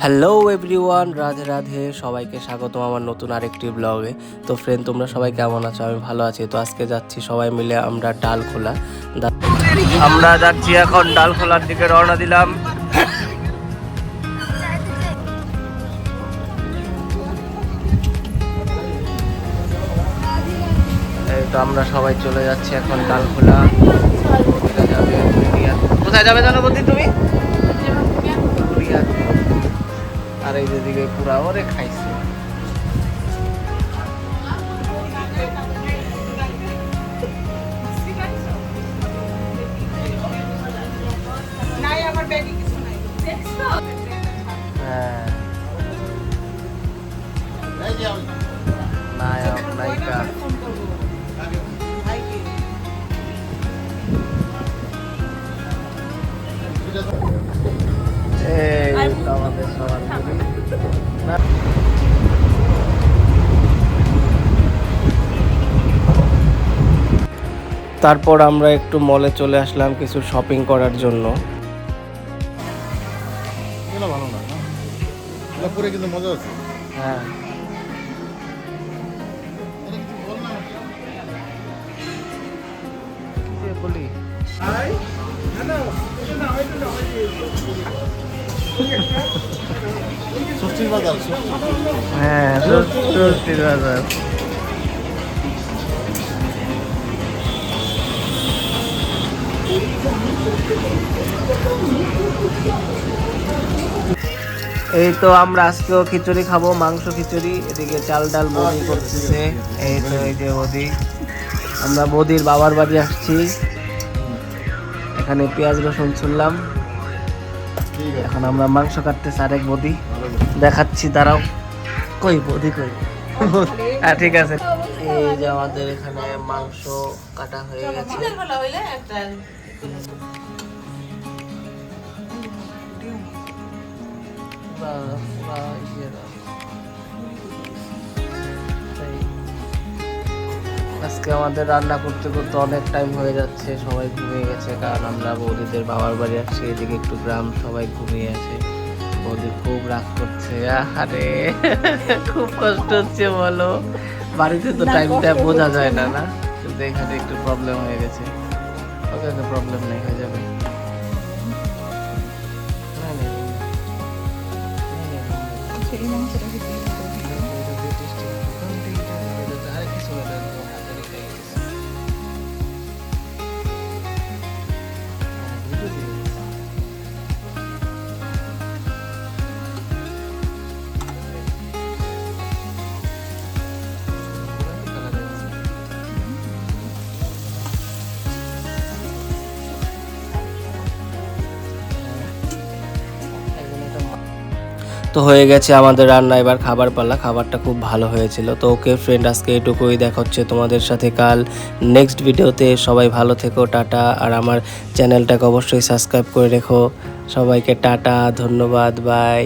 Hello everyone, Radhe Radhe. সবাইকে স্বাগতম আমার নতুন আরেকটি ব্লগে। তো ফ্রেন্ড, তোমরা সবাই কেমন আছো? আমি ভালো আছি। তো আজকে যাচ্ছি সবাই মিলে আমরা ডালখোলা। আমরা যাচ্ছি এখন ডালখোলার দিকে, রওনা দিলাম। এই তো আমরা সবাই চলে যাচ্ছি এখন ডালখোলা। কোথায় যাবে জানো বলছি তুমি? আর এই যেদিকে পুরা ওরে খাইছে। হ্যাঁ, নায়ক নায়িকা। আমাদের সবার তারপর আমরা একটু মলে চলে আসলাম কিছু শপিং করার জন্য। ভালো না, পরে কিন্তু মজা আছে। হ্যাঁ, বলি ষষ্ঠীর বাজার, হ্যাঁ, ষষ্ঠীর বাজার। এই তো আমরা আজকেও খিচুড়ি খাবো, মাংস খিচুড়ি। এদিকে চাল ডাল বৌদি করতেছে। এই তো এই যে বৌদি, আমরা বৌদির বাবার বাড়ি আসছি। এখানে পেঁয়াজ রসুন ছুললাম। এখন আমরা মাংস কাটতেছি। আরেক বৌদি দেখাচ্ছি, দাঁড়াও। কই বৌদি কই? হ্যাঁ, ঠিক আছে। এই যে আমাদের এখানে মাংস কাটা হয়ে গেছে। আজকে আমাদের রান্না করতে করতে অনেক টাইম হয়ে যাচ্ছে, সবাই ঘুমিয়ে গেছে। কারণ আমরা বৌদিদের বাবার বাড়ি আসছি, এদিকে একটু গ্রাম, সবাই ঘুমিয়ে আছে। বৌদি খুব রাগ করছে। আরে খুব কষ্ট হচ্ছে বলো। বাড়িতে তো টাইমটা বোঝা যায় না, না? কিন্তু এখানে একটু প্রবলেম হয়ে গেছে। ওকে, প্রবলেম নেই, হয়ে যাবে। তো হয়ে গেছে আমাদের রান্না, এবার খাবার পালা। খাবারটা খুব ভালো হয়েছিল। তো ওকে ফ্রেন্ড, আজকে এটুকুই। দেখা হচ্ছে তোমাদের সাথে কাল নেক্সট ভিডিওতে। সবাই ভালো থেকো, টাটা। আর আমার চ্যানেলটাকে অবশ্যই সাবস্ক্রাইব করে রেখো। সবাইকে টাটা, ধন্যবাদ, বাই।